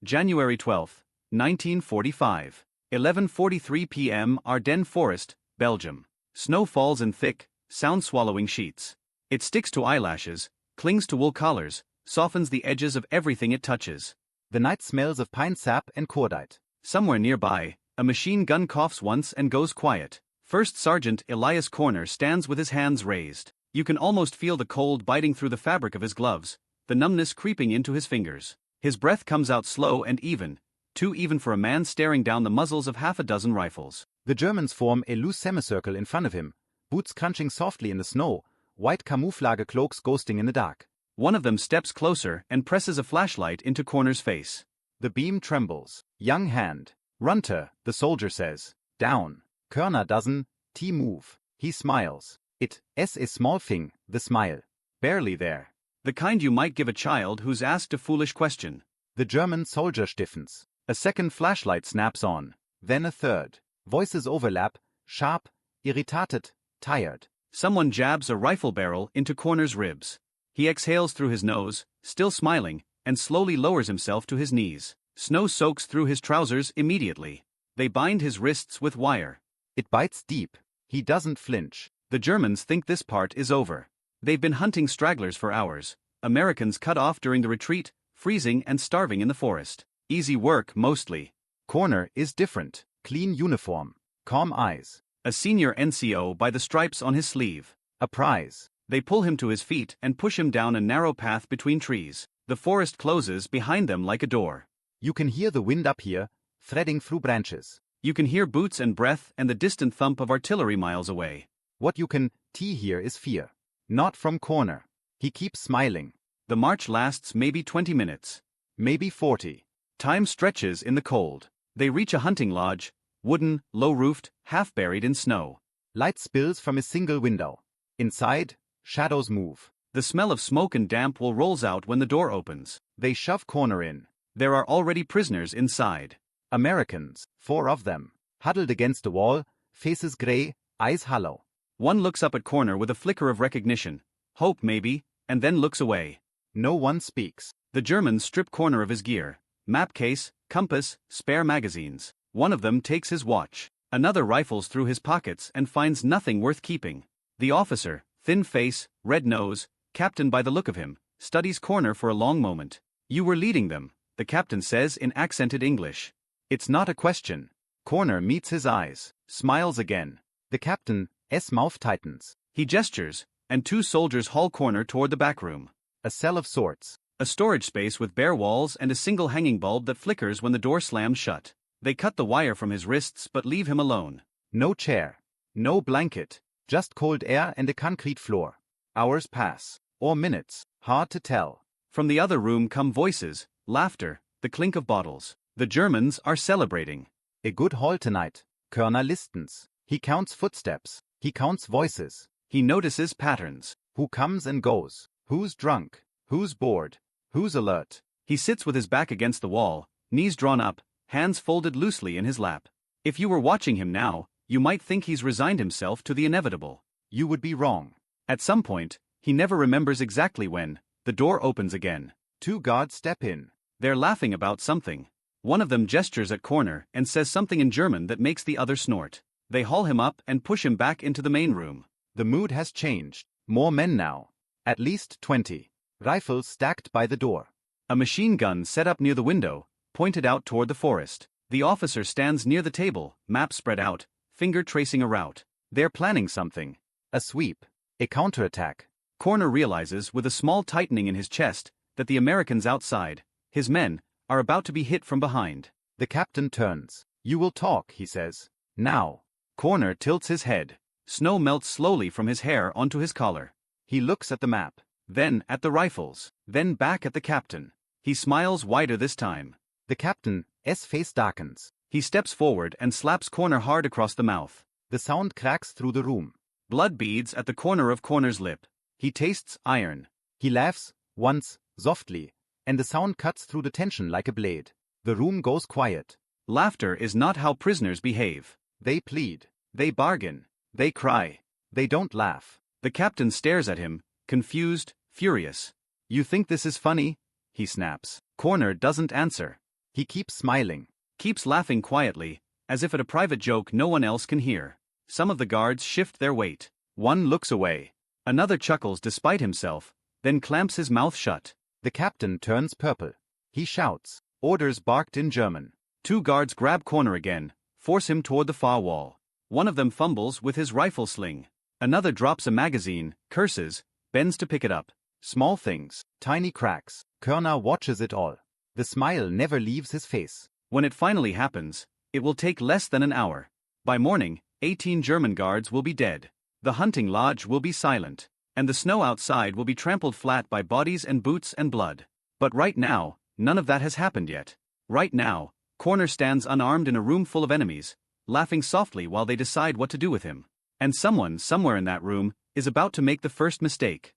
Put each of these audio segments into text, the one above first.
January 12, 1945. 11:43 p.m. Ardennes Forest, Belgium. Snow falls in thick, sound-swallowing sheets. It sticks to eyelashes, clings to wool collars, softens the edges of everything it touches. The night smells of pine sap and cordite. Somewhere nearby, a machine gun coughs once and goes quiet. First Sergeant Elias Corner stands with his hands raised. You can almost feel the cold biting through the fabric of his gloves, the numbness creeping into his fingers. His breath comes out slow and even, too even for a man staring down the muzzles of half a dozen rifles. The Germans form a loose semicircle in front of him, boots crunching softly in the snow, white camouflage cloaks ghosting in the dark. One of them steps closer and presses a flashlight into Corner's face. The beam trembles. Young hand. Runter, the soldier says. Down. Körner doesn't move. He smiles. It's a small thing, the smile. Barely there. The kind you might give a child who's asked a foolish question. The German soldier stiffens. A second flashlight snaps on. Then a third. Voices overlap, sharp, irritated, tired. Someone jabs a rifle barrel into Corner's ribs. He exhales through his nose, still smiling, and slowly lowers himself to his knees. Snow soaks through his trousers immediately. They bind his wrists with wire. It bites deep. He doesn't flinch. The Germans think this part is over. They've been hunting stragglers for hours. Americans cut off during the retreat, freezing and starving in the forest. Easy work, mostly. Corner is different. Clean uniform. Calm eyes. A senior NCO by the stripes on his sleeve. A prize. They pull him to his feet and push him down a narrow path between trees. The forest closes behind them like a door. You can hear the wind up here, threading through branches. You can hear boots and breath and the distant thump of artillery miles away. What you can hear is fear. Not from Corner. He keeps smiling. The march lasts maybe 20 minutes. Maybe 40. Time stretches in the cold. They reach a hunting lodge, wooden, low-roofed, half-buried in snow. Light spills from a single window. Inside, shadows move. The smell of smoke and damp wool rolls out when the door opens. They shove Corner in. There are already prisoners inside. Americans, 4 of them, huddled against the wall, faces gray, eyes hollow. One looks up at Corner with a flicker of recognition, hope maybe, and then looks away. No one speaks. The Germans strip Corner of his gear. Map case, compass, spare magazines. One of them takes his watch. Another rifles through his pockets and finds nothing worth keeping. The officer, thin face, red nose, captain by the look of him, studies Corner for a long moment. You were leading them, the captain says in accented English. It's not a question. Corner meets his eyes, smiles again. The captain's mouth tightens. He gestures, and 2 soldiers haul Corner toward the back room. A cell of sorts. A storage space with bare walls and a single hanging bulb that flickers when the door slams shut. They cut the wire from his wrists but leave him alone. No chair. No blanket. Just cold air and a concrete floor. Hours pass. Or minutes. Hard to tell. From the other room come voices, laughter, the clink of bottles. The Germans are celebrating. A good haul tonight. Körner listens. He counts footsteps. He counts voices. He notices patterns. Who comes and goes. Who's drunk. Who's bored. Who's alert. He sits with his back against the wall, knees drawn up, hands folded loosely in his lap. If you were watching him now, you might think he's resigned himself to the inevitable. You would be wrong. At some point, he never remembers exactly when, the door opens again. 2 guards step in. They're laughing about something. One of them gestures at Corner and says something in German that makes the other snort. They haul him up and push him back into the main room. The mood has changed. More men now. At least 20. Rifles stacked by the door. A machine gun set up near the window, pointed out toward the forest. The officer stands near the table, map spread out, finger tracing a route. They're planning something. A sweep. A counterattack. Corner realizes with a small tightening in his chest that the Americans outside, his men, are about to be hit from behind. The captain turns. You will talk, he says. Now. Corner tilts his head. Snow melts slowly from his hair onto his collar. He looks at the map, then at the rifles, then back at the captain. He smiles wider this time. The captain's face darkens. He steps forward and slaps Corner hard across the mouth. The sound cracks through the room. Blood beads at the corner of Corner's lip. He tastes iron. He laughs, once, softly, and the sound cuts through the tension like a blade. The room goes quiet. Laughter is not how prisoners behave. They plead. They bargain. They cry. They don't laugh. The captain stares at him, confused, furious. You think this is funny? He snaps. Corner doesn't answer. He keeps smiling. Keeps laughing quietly, as if at a private joke no one else can hear. Some of the guards shift their weight. One looks away. Another chuckles despite himself, then clamps his mouth shut. The captain turns purple. He shouts. Orders barked in German. 2 guards grab Corner again, force him toward the far wall. One of them fumbles with his rifle sling. Another drops a magazine, curses, bends to pick it up. Small things, tiny cracks. Körner watches it all. The smile never leaves his face. When it finally happens, it will take less than an hour. By morning, 18 German guards will be dead. The hunting lodge will be silent, and the snow outside will be trampled flat by bodies and boots and blood. But right now, none of that has happened yet. Right now, Corner stands unarmed in a room full of enemies, laughing softly while they decide what to do with him. And someone, somewhere in that room, is about to make the first mistake.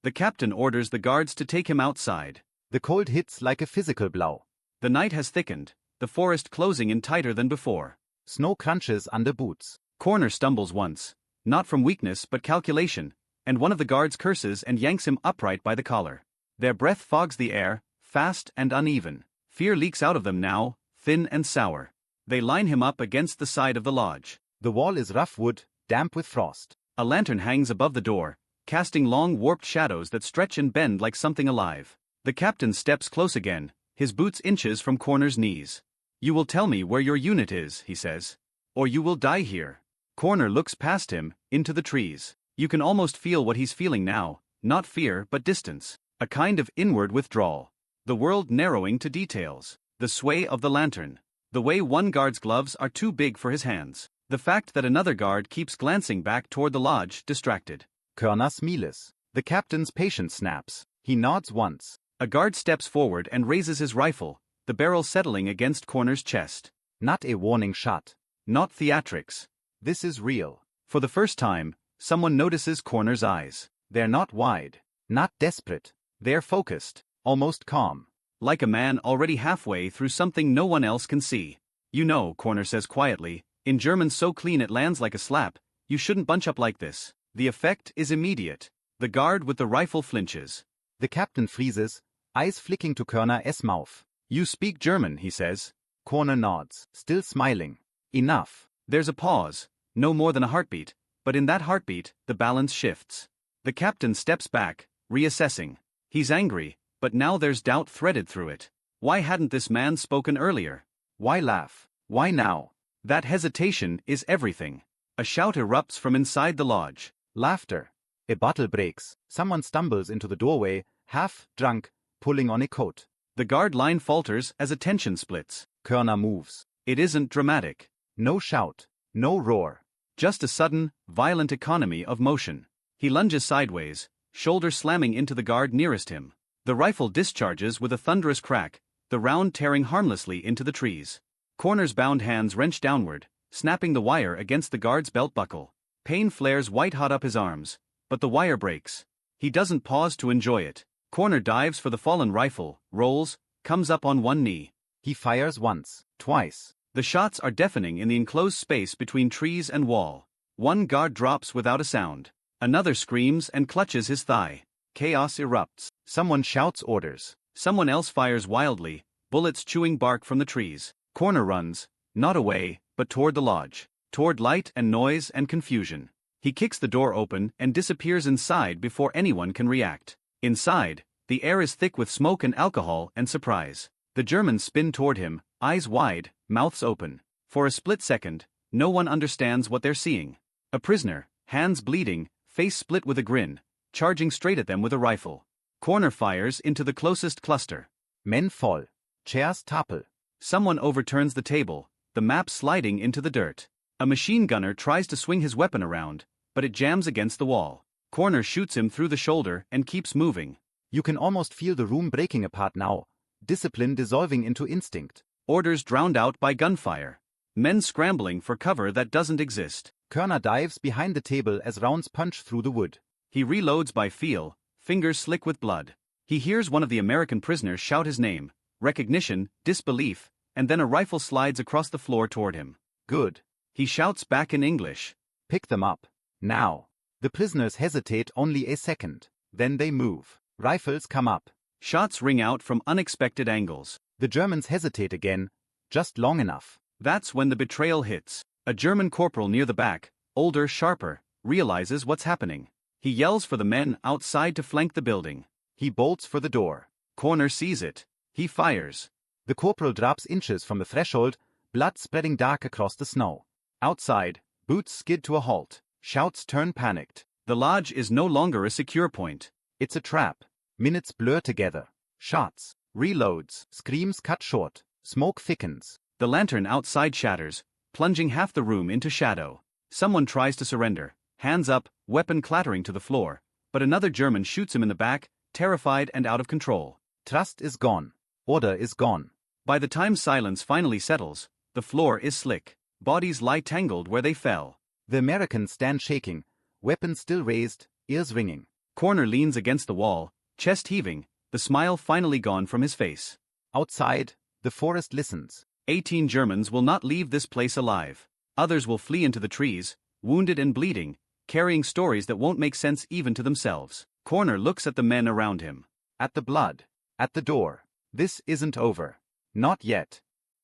The captain orders the guards to take him outside. The cold hits like a physical blow. The night has thickened, the forest closing in tighter than before. Snow crunches under boots. Corner stumbles once, not from weakness but calculation, and one of the guards curses and yanks him upright by the collar. Their breath fogs the air, fast and uneven. Fear leaks out of them now, thin and sour. They line him up against the side of the lodge. The wall is rough wood, damp with frost. A lantern hangs above the door, casting long warped shadows that stretch and bend like something alive. The captain steps close again, his boots inches from Corner's knees. "You will tell me where your unit is," he says. "Or you will die here." Corner looks past him, into the trees. You can almost feel what he's feeling now, not fear but distance. A kind of inward withdrawal. The world narrowing to details. The sway of the lantern. The way one guard's gloves are too big for his hands. The fact that another guard keeps glancing back toward the lodge, distracted. Körner smiles. The captain's patience snaps. He nods once. A guard steps forward and raises his rifle, the barrel settling against Corner's chest. Not a warning shot. Not theatrics. This is real. For the first time, someone notices Corner's eyes. They're not wide. Not desperate. They're focused. Almost calm. Like a man already halfway through something no one else can see. "You know," Corner says quietly, in German so clean it lands like a slap, "you shouldn't bunch up like this." The effect is immediate. The guard with the rifle flinches. The captain freezes, eyes flicking to Körner's mouth. "You speak German," he says. Corner nods, still smiling. Enough. There's a pause, no more than a heartbeat, but in that heartbeat, the balance shifts. The captain steps back, reassessing. He's angry, but now there's doubt threaded through it. Why hadn't this man spoken earlier? Why laugh? Why now? That hesitation is everything. A shout erupts from inside the lodge. Laughter. A bottle breaks. Someone stumbles into the doorway, half drunk, pulling on a coat. The guard line falters as attention splits. Körner moves. It isn't dramatic. No shout. No roar. Just a sudden, violent economy of motion. He lunges sideways, shoulder slamming into the guard nearest him. The rifle discharges with a thunderous crack, the round tearing harmlessly into the trees. Corner's bound hands wrench downward, snapping the wire against the guard's belt buckle. Pain flares white-hot up his arms, but the wire breaks. He doesn't pause to enjoy it. Corner dives for the fallen rifle, rolls, comes up on one knee. He fires once, twice. The shots are deafening in the enclosed space between trees and wall. One guard drops without a sound. Another screams and clutches his thigh. Chaos erupts. Someone shouts orders. Someone else fires wildly, bullets chewing bark from the trees. Corner runs, not away, but toward the lodge. Toward light and noise and confusion. He kicks the door open and disappears inside before anyone can react. Inside, the air is thick with smoke and alcohol and surprise. The Germans spin toward him, eyes wide, mouths open. For a split second, no one understands what they're seeing. A prisoner, hands bleeding, face split with a grin, charging straight at them with a rifle. Corner fires into the closest cluster. Men fall. Chairs topple. Someone overturns the table, the map sliding into the dirt. A machine gunner tries to swing his weapon around, but it jams against the wall. Corner shoots him through the shoulder and keeps moving. You can almost feel the room breaking apart now, discipline dissolving into instinct. Orders drowned out by gunfire. Men scrambling for cover that doesn't exist. Körner dives behind the table as rounds punch through the wood. He reloads by feel, fingers slick with blood. He hears one of the American prisoners shout his name, recognition, disbelief, and then a rifle slides across the floor toward him. Good. He shouts back in English. Pick them up. Now. The prisoners hesitate only a second. Then they move. Rifles come up. Shots ring out from unexpected angles. The Germans hesitate again, just long enough. That's when the betrayal hits. A German corporal near the back, older, sharper, realizes what's happening. He yells for the men outside to flank the building. He bolts for the door. Corner sees it. He fires. The corporal drops inches from the threshold, blood spreading dark across the snow. Outside, boots skid to a halt. Shouts turn panicked. The lodge is no longer a secure point. It's a trap. Minutes blur together. Shots, reloads, screams cut short. Smoke thickens. The lantern outside shatters, plunging half the room into shadow. Someone tries to surrender, hands up, weapon clattering to the floor, but another German shoots him in the back, terrified and out of control. Trust is gone. Order is gone. By the time silence finally settles, the floor is slick. Bodies lie tangled where they fell. The Americans stand shaking, weapons still raised, ears ringing. Corner leans against the wall, chest heaving, the smile finally gone from his face. Outside, the forest listens. 18 Germans will not leave this place alive. Others will flee into the trees, wounded and bleeding, carrying stories that won't make sense even to themselves. Corner looks at the men around him. At the blood. At the door. This isn't over. Not yet.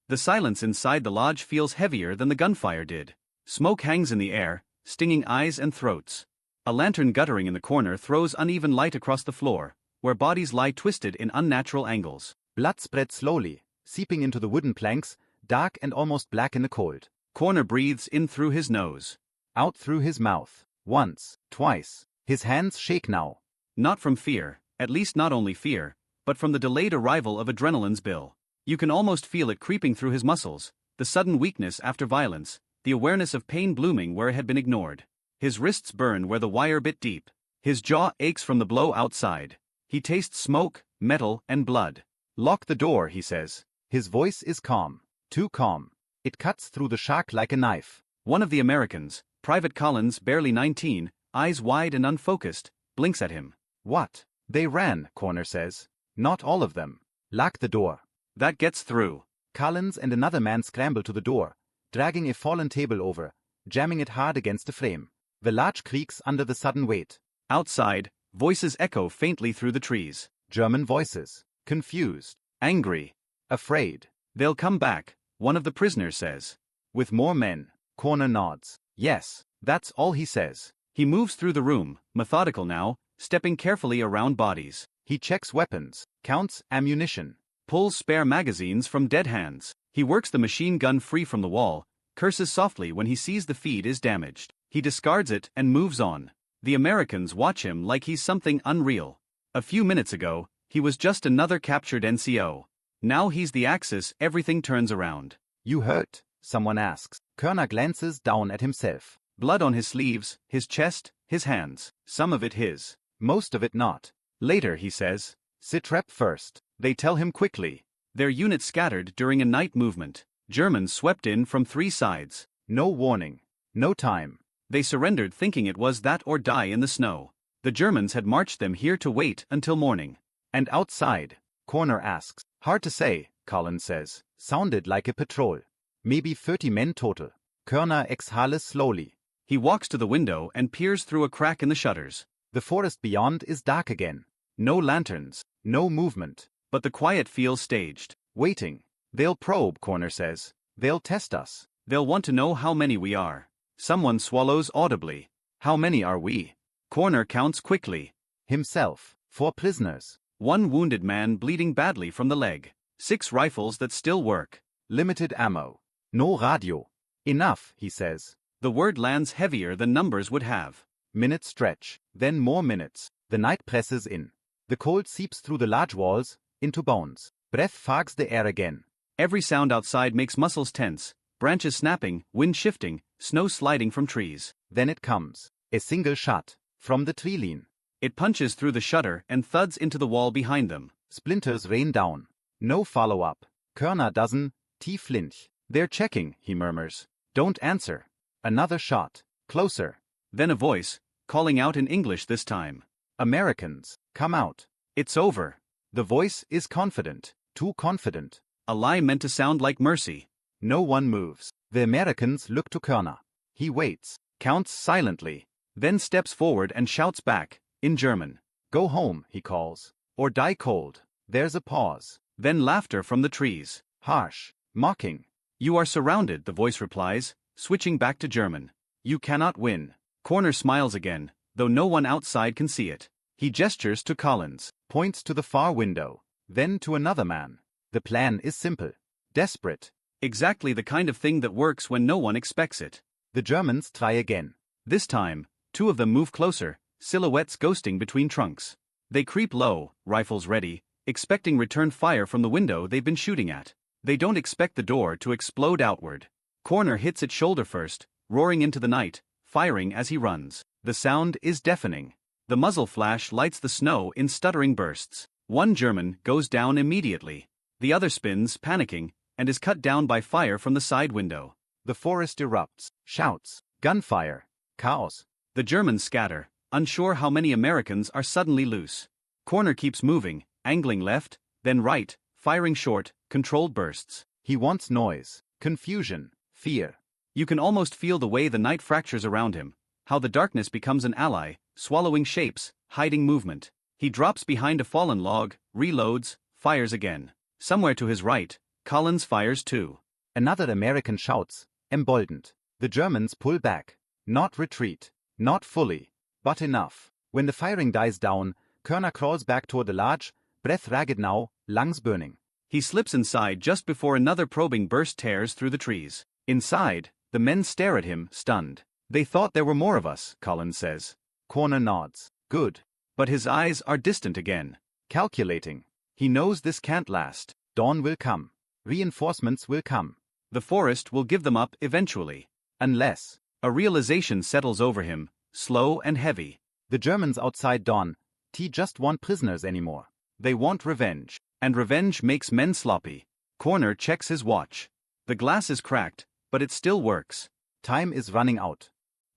The silence inside the lodge feels heavier than the gunfire did. Smoke hangs in the air, stinging eyes and throats. A lantern guttering in the corner throws uneven light across the floor, where bodies lie twisted in unnatural angles. Blood spreads slowly, seeping into the wooden planks, dark and almost black in the cold. Corner breathes in through his nose. Out through his mouth. Once, twice. His hands shake now. Not from fear, at least not only fear, but from the delayed arrival of adrenaline's bill. You can almost feel it creeping through his muscles, the sudden weakness after violence, the awareness of pain blooming where it had been ignored. His wrists burn where the wire bit deep. His jaw aches from the blow outside. He tastes smoke, metal, and blood. Lock the door, he says. His voice is calm. Too calm. It cuts through the shock like a knife. One of the Americans, Private Collins, barely 19, eyes wide and unfocused, blinks at him. What? They ran, Corner says. Not all of them. Lock the door. That gets through. Collins and another man scramble to the door, dragging a fallen table over, jamming it hard against the frame. The large creaks under the sudden weight. Outside, voices echo faintly through the trees. German voices. Confused. Angry. Afraid. They'll come back, one of the prisoners says. With more men. Corner nods. Yes, that's all he says. He moves through the room, methodical now, stepping carefully around bodies. He checks weapons, counts ammunition. Pulls spare magazines from dead hands. He works the machine gun free from the wall, curses softly when he sees the feed is damaged. He discards it and moves on. The Americans watch him like he's something unreal. A few minutes ago, he was just another captured NCO. Now he's the axis everything turns around. You hurt? Someone asks. Körner glances down at himself. Blood on his sleeves, his chest, his hands. Some of it his. Most of it not. Later, he says. Sit rep first. They tell him quickly. Their unit scattered during a night movement. Germans swept in from 3 sides. No warning. No time. They surrendered thinking it was that or die in the snow. The Germans had marched them here to wait until morning. And outside? Corner asks. Hard to say, Collins says. Sounded like a patrol. Maybe 30 men total. Körner exhales slowly. He walks to the window and peers through a crack in the shutters. The forest beyond is dark again. No lanterns. No movement. But the quiet feels staged. Waiting. They'll probe, Corner says. They'll test us. They'll want to know how many we are. Someone swallows audibly. How many are we? Corner counts quickly. Himself. 4 prisoners. 1 wounded man bleeding badly from the leg. 6 rifles that still work. Limited ammo. No radio. Enough, he says. The word lands heavier than numbers would have. Minutes stretch. Then more minutes. The night presses in. The cold seeps through the large walls, into bones. Breath fogs the air again. Every sound outside makes muscles tense, branches snapping, wind shifting, snow sliding from trees. Then it comes. A single shot. From the tree line. It punches through the shutter and thuds into the wall behind them. Splinters rain down. No follow-up. Körner doesn't flinch. They're checking, he murmurs. Don't answer. Another shot. Closer. Then a voice, calling out in English this time. Americans, come out. It's over. The voice is confident. Too confident. A lie meant to sound like mercy. No one moves. The Americans look to Körner. He waits. Counts silently. Then steps forward and shouts back, in German. Go home, he calls. Or die cold. There's a pause. Then laughter from the trees. Harsh. Mocking. You are surrounded, the voice replies, switching back to German. You cannot win. Corner smiles again, though no one outside can see it. He gestures to Collins. Points to the far window. Then to another man. The plan is simple. Desperate. Exactly the kind of thing that works when no one expects it. The Germans try again. This time, two of them move closer, silhouettes ghosting between trunks. They creep low, rifles ready, expecting return fire from the window they've been shooting at. They don't expect the door to explode outward. Corner hits its shoulder first, roaring into the night, firing as he runs. The sound is deafening. The muzzle flash lights the snow in stuttering bursts. One German goes down immediately. The other spins, panicking, and is cut down by fire from the side window. The forest erupts. Shouts. Gunfire. Chaos. The Germans scatter, unsure how many Americans are suddenly loose. Corner keeps moving, angling left, then right, firing short, controlled bursts. He wants noise, confusion, fear. You can almost feel the way the night fractures around him, how the darkness becomes an ally, swallowing shapes, hiding movement. He drops behind a fallen log, reloads, fires again. Somewhere to his right, Collins fires too. Another American shouts, emboldened. The Germans pull back. Not retreat. Not fully. But enough. When the firing dies down, Körner crawls back toward the large, breath ragged now, lungs burning. He slips inside just before another probing burst tears through the trees. Inside, the men stare at him, stunned. They thought there were more of us, Collins says. Corner nods. Good. But his eyes are distant again. Calculating. He knows this can't last. Dawn will come. Reinforcements will come. The forest will give them up eventually. Unless. A realization settles over him, slow and heavy. The Germans outside Dawn, just want prisoners anymore. They want revenge. And revenge makes men sloppy. Corner checks his watch. The glass is cracked, but it still works. Time is running out.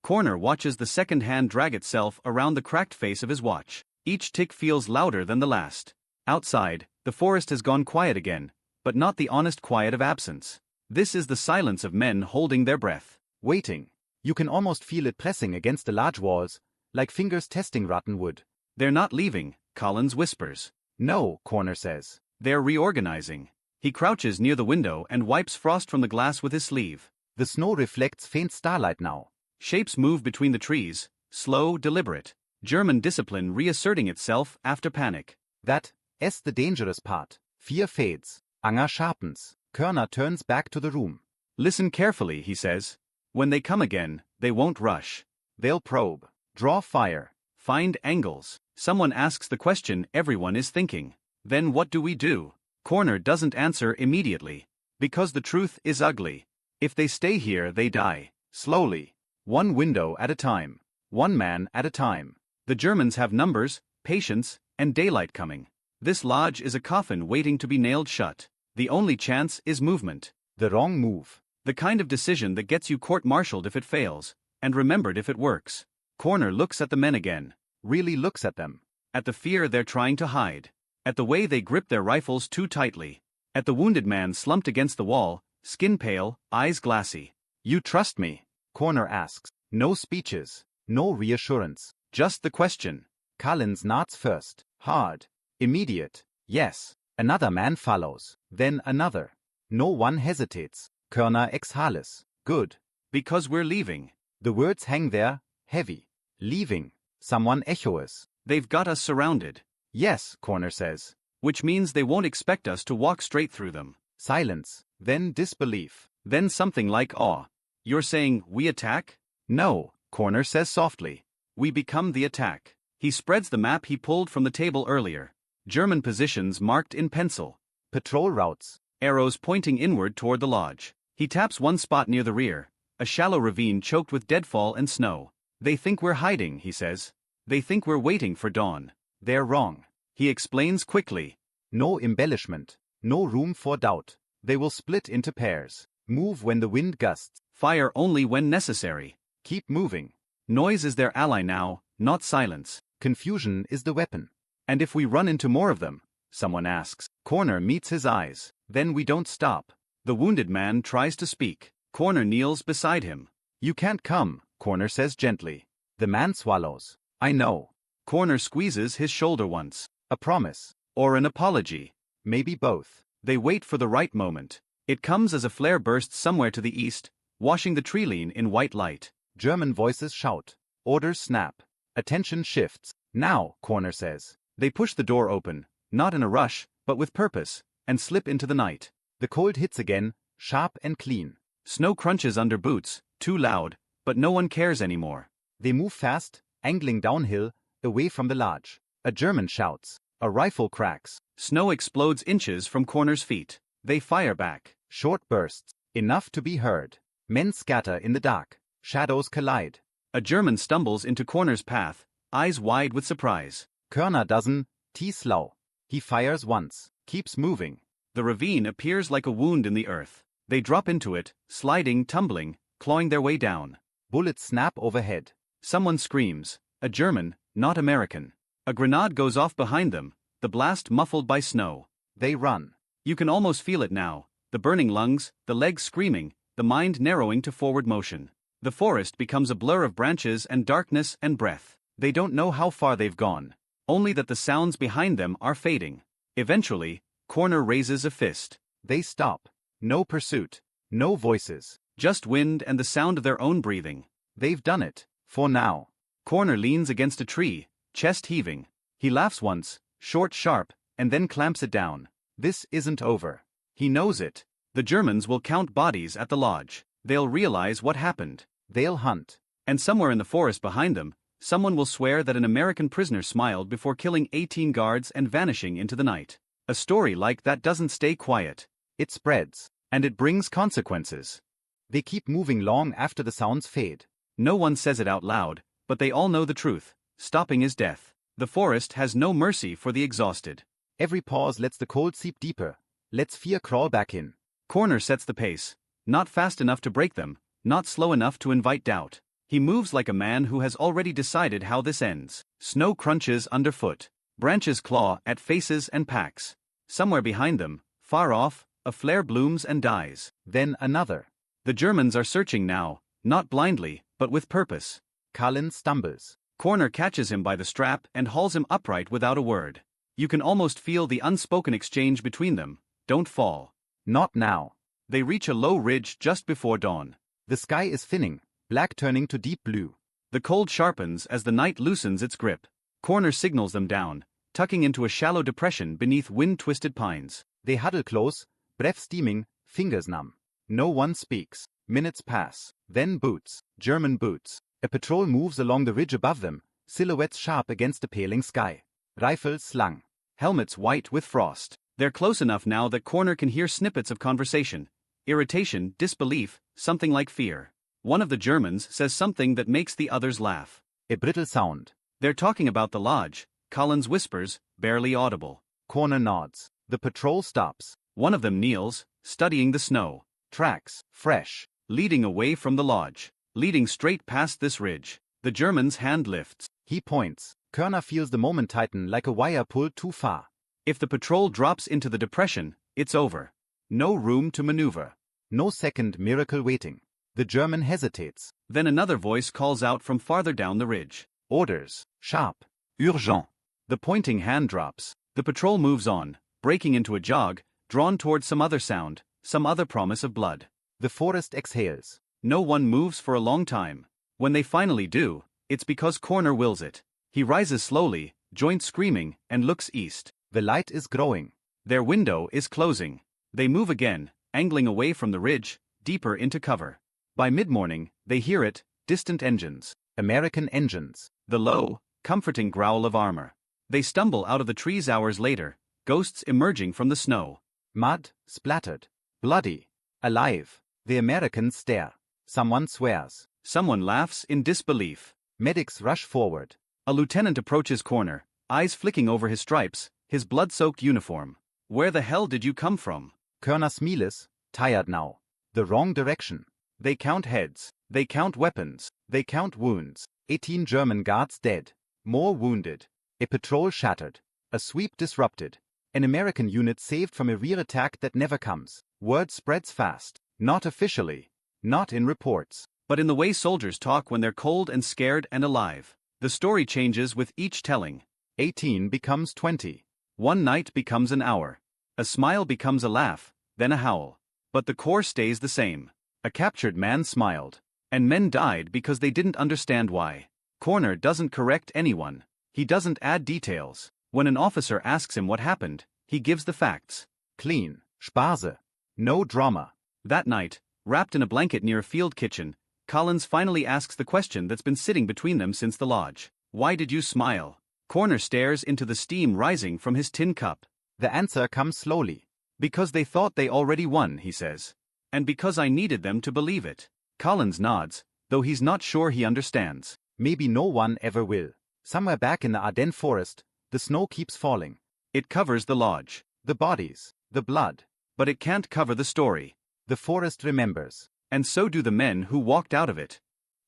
Corner watches the second hand drag itself around the cracked face of his watch. Each tick feels louder than the last. Outside, the forest has gone quiet again, but not the honest quiet of absence. This is the silence of men holding their breath. Waiting. You can almost feel it pressing against the large walls, like fingers testing rotten wood. They're not leaving, Collins whispers. No, Corner says. They're reorganizing. He crouches near the window and wipes frost from the glass with his sleeve. The snow reflects faint starlight now. Shapes move between the trees, slow, deliberate. German discipline reasserting itself after panic. That's the dangerous part. Fear fades. Anger sharpens. Körner turns back to the room. Listen carefully, he says. When they come again, they won't rush. They'll probe. Draw fire. Find angles. Someone asks the question everyone is thinking. Then what do we do? Corner doesn't answer immediately. Because the truth is ugly. If they stay here, they die. Slowly. One window at a time. One man at a time. The Germans have numbers, patience, and daylight coming. This lodge is a coffin waiting to be nailed shut. The only chance is movement. The wrong move. The kind of decision that gets you court-martialed if it fails, and remembered if it works. Corner looks at the men again. Really looks at them. At the fear they're trying to hide. At the way they grip their rifles too tightly. At the wounded man slumped against the wall, skin pale, eyes glassy. You trust me? Corner asks. No speeches. No reassurance. Just the question. Collins nods first. Hard. Immediate. Yes. Another man follows. Then another. No one hesitates. Körner exhales. Good. Because we're leaving. The words hang there, heavy. Leaving. Someone echoes. They've got us surrounded. Yes, Corner says. Which means they won't expect us to walk straight through them. Silence. Then disbelief. Then something like awe. You're saying we attack? No, Corner says softly. We become the attack. He spreads the map he pulled from the table earlier. German positions marked in pencil. Patrol routes. Arrows pointing inward toward the lodge. He taps one spot near the rear, a shallow ravine choked with deadfall and snow. They think we're hiding, he says. They think we're waiting for dawn. They're wrong. He explains quickly. No embellishment. No room for doubt. They will split into pairs. Move when the wind gusts. Fire only when necessary. Keep moving. Noise is their ally now, not silence. Confusion is the weapon. And if we run into more of them? Someone asks. Corner meets his eyes. Then we don't stop. The wounded man tries to speak. Corner kneels beside him. You can't come, Corner says gently. The man swallows. I know. Corner squeezes his shoulder once. A promise. Or an apology. Maybe both. They wait for the right moment. It comes as a flare bursts somewhere to the east, washing the tree-line in white light. German voices shout. Orders snap. Attention shifts. Now, Corner says. They push the door open, not in a rush, but with purpose, and slip into the night. The cold hits again, sharp and clean. Snow crunches under boots, too loud, but no one cares anymore. They move fast, angling downhill, away from the lodge. A German shouts. A rifle cracks. Snow explodes inches from Corner's feet. They fire back. Short bursts, enough to be heard. Men scatter in the dark. Shadows collide. A German stumbles into Corner's path, eyes wide with surprise. Körner doesn't, slow. He fires once, keeps moving. The ravine appears like a wound in the earth. They drop into it, sliding, tumbling, clawing their way down. Bullets snap overhead. Someone screams. A German, not American. A grenade goes off behind them, the blast muffled by snow. They run. You can almost feel it now, the burning lungs, the legs screaming, the mind narrowing to forward motion. The forest becomes a blur of branches and darkness and breath. They don't know how far they've gone, only that the sounds behind them are fading. Eventually, Corner raises a fist. They stop. No pursuit. No voices. Just wind and the sound of their own breathing. They've done it, for now. Corner leans against a tree, chest heaving. He laughs once, short, sharp, and then clamps it down. This isn't over. He knows it. The Germans will count bodies at the lodge. They'll realize what happened. They'll hunt. And somewhere in the forest behind them, someone will swear that an American prisoner smiled before killing 18 guards and vanishing into the night. A story like that doesn't stay quiet. It spreads. And it brings consequences. They keep moving long after the sounds fade. No one says it out loud, but they all know the truth. Stopping is death. The forest has no mercy for the exhausted. Every pause lets the cold seep deeper, lets fear crawl back in. Corner sets the pace. Not fast enough to break them, not slow enough to invite doubt. He moves like a man who has already decided how this ends. Snow crunches underfoot. Branches claw at faces and packs. Somewhere behind them, far off, a flare blooms and dies. Then another. The Germans are searching now, not blindly, but with purpose. Cullen stumbles. Corner catches him by the strap and hauls him upright without a word. You can almost feel the unspoken exchange between them. Don't fall. Not now. They reach a low ridge just before dawn. The sky is thinning, black turning to deep blue. The cold sharpens as the night loosens its grip. Corner signals them down, tucking into a shallow depression beneath wind-twisted pines. They huddle close, breath steaming, fingers numb. No one speaks. Minutes pass. Then boots. German boots. A patrol moves along the ridge above them, silhouettes sharp against the paling sky. Rifles slung. Helmets white with frost. They're close enough now that Corner can hear snippets of conversation. Irritation, disbelief, something like fear. One of the Germans says something that makes the others laugh. A brittle sound. They're talking about the lodge. Collins whispers, barely audible. Corner nods. The patrol stops. One of them kneels, studying the snow. Tracks, fresh, leading away from the lodge. Leading straight past this ridge. The German's hand lifts. He points. Körner feels the moment tighten like a wire pulled too far. If the patrol drops into the depression, it's over. No room to maneuver. No second miracle waiting. The German hesitates. Then another voice calls out from farther down the ridge. Orders. Sharp. Urgent. The pointing hand drops. The patrol moves on, breaking into a jog, drawn toward some other sound, some other promise of blood. The forest exhales. No one moves for a long time. When they finally do, it's because Corner wills it. He rises slowly, joints screaming, and looks east. The light is growing. Their window is closing. They move again, angling away from the ridge, deeper into cover. By mid-morning, they hear it, distant engines. American engines. The low, comforting growl of armor. They stumble out of the trees hours later, ghosts emerging from the snow. Mud, splattered. Bloody. Alive. The Americans stare. Someone swears. Someone laughs in disbelief. Medics rush forward. A lieutenant approaches Corner, eyes flicking over his stripes, his blood-soaked uniform. Where the hell did you come from? Körner smiles, tired now. The wrong direction. They count heads. They count weapons. They count wounds. 18 German guards dead. More wounded. A patrol shattered. A sweep disrupted. An American unit saved from a rear attack that never comes. Word spreads fast. Not officially. Not in reports. But in the way soldiers talk when they're cold and scared and alive. The story changes with each telling. 18 becomes 20. One night becomes an hour. A smile becomes a laugh, then a howl. But the core stays the same. A captured man smiled. And men died because they didn't understand why. Corner doesn't correct anyone. He doesn't add details. When an officer asks him what happened, he gives the facts. Clean, Spaße. No drama. That night, wrapped in a blanket near a field kitchen, Collins finally asks the question that's been sitting between them since the lodge. Why did you smile? Corner stares into the steam rising from his tin cup. The answer comes slowly. Because they thought they already won, he says. And because I needed them to believe it. Collins nods, though he's not sure he understands. Maybe no one ever will. Somewhere back in the Ardennes Forest, the snow keeps falling. It covers the lodge. The bodies, the blood. But it can't cover the story. The forest remembers. And so do the men who walked out of it.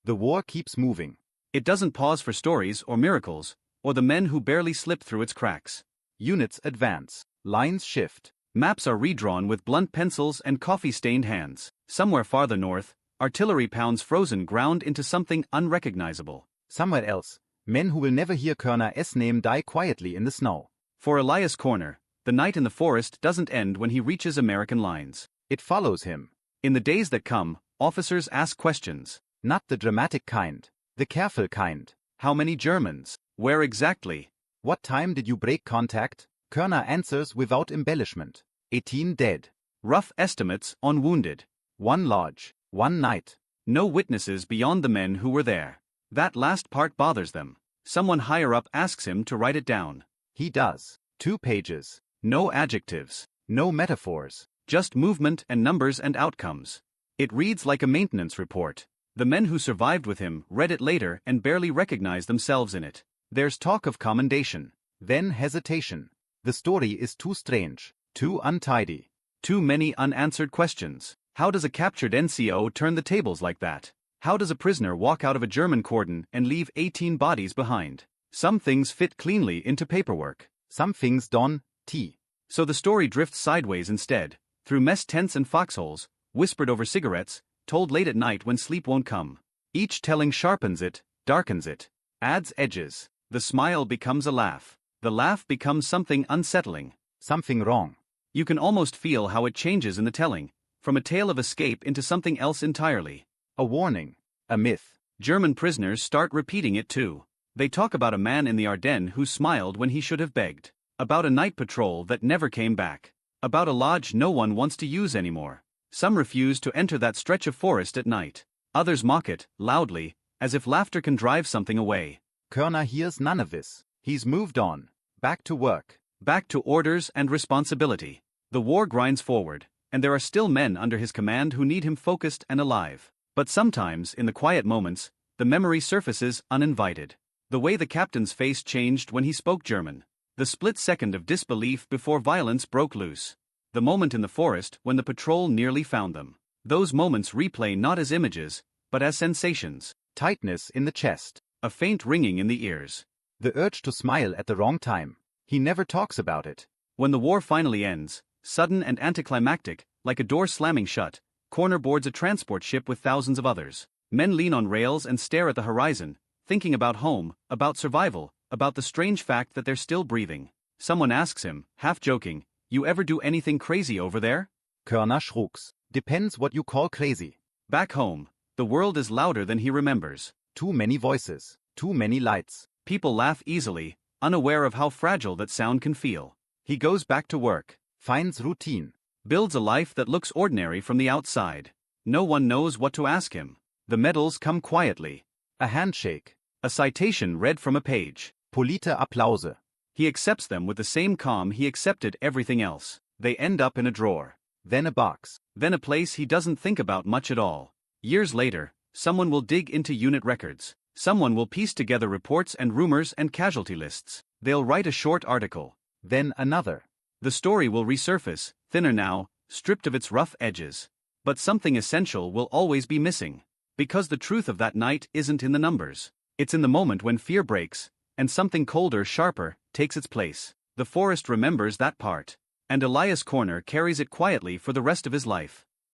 The war keeps moving. It doesn't pause for stories or miracles, or the men who barely slip through its cracks. Units advance. Lines shift. Maps are redrawn with blunt pencils and coffee-stained hands. Somewhere farther north, artillery pounds frozen ground into something unrecognizable. Somewhere else, men who will never hear Körner's name die quietly in the snow. For Elias Corner, the night in the forest doesn't end when he reaches American lines. It follows him. In the days that come, officers ask questions. Not the dramatic kind. The careful kind. How many Germans? Where exactly? What time did you break contact? Körner answers without embellishment. 18 dead. Rough estimates on wounded. 1 lodge. 1 night. No witnesses beyond the men who were there. That last part bothers them. Someone higher up asks him to write it down. He does. 2 pages. No adjectives. No metaphors. Just movement and numbers and outcomes. It reads like a maintenance report. The men who survived with him read it later and barely recognized themselves in it. There's talk of commendation. Then hesitation. The story is too strange, too untidy. Too many unanswered questions. How does a captured NCO turn the tables like that? How does a prisoner walk out of a German cordon and leave 18 bodies behind? Some things fit cleanly into paperwork. Some things don't. So the story drifts sideways instead, through mess tents and foxholes, whispered over cigarettes, told late at night when sleep won't come. Each telling sharpens it, darkens it, adds edges. The smile becomes a laugh. The laugh becomes something unsettling. Something wrong. You can almost feel how it changes in the telling, from a tale of escape into something else entirely. A warning. A myth. German prisoners start repeating it too. They talk about a man in the Ardennes who smiled when he should have begged. About a night patrol that never came back. About a lodge no one wants to use anymore. Some refuse to enter that stretch of forest at night. Others mock it, loudly, as if laughter can drive something away. Körner hears none of this. He's moved on. Back to work. Back to orders and responsibility. The war grinds forward, and there are still men under his command who need him focused and alive. But sometimes, in the quiet moments, the memory surfaces uninvited. The way the captain's face changed when he spoke German. The split second of disbelief before violence broke loose. The moment in the forest when the patrol nearly found them. Those moments replay not as images, but as sensations. Tightness in the chest. A faint ringing in the ears. The urge to smile at the wrong time. He never talks about it. When the war finally ends, sudden and anticlimactic, like a door slamming shut, Corner boards a transport ship with thousands of others. Men lean on rails and stare at the horizon, thinking about home, about survival, about the strange fact that they're still breathing. Someone asks him, half joking, "You ever do anything crazy over there?" Körner shrugs. Depends what you call crazy. Back home, the world is louder than he remembers. Too many voices. Too many lights. People laugh easily, unaware of how fragile that sound can feel. He goes back to work. Finds routine. Builds a life that looks ordinary from the outside. No one knows what to ask him. The medals come quietly. A handshake. A citation read from a page. Polite Applause. He accepts them with the same calm he accepted everything else. They end up in a drawer. Then a box. Then a place he doesn't think about much at all. Years later, someone will dig into unit records. Someone will piece together reports and rumors and casualty lists. They'll write a short article. Then another. The story will resurface, thinner now, stripped of its rough edges. But something essential will always be missing. Because the truth of that night isn't in the numbers. It's in the moment when fear breaks, and something colder, sharper, takes its place. The forest remembers that part. And Elias Corner carries it quietly for the rest of his life.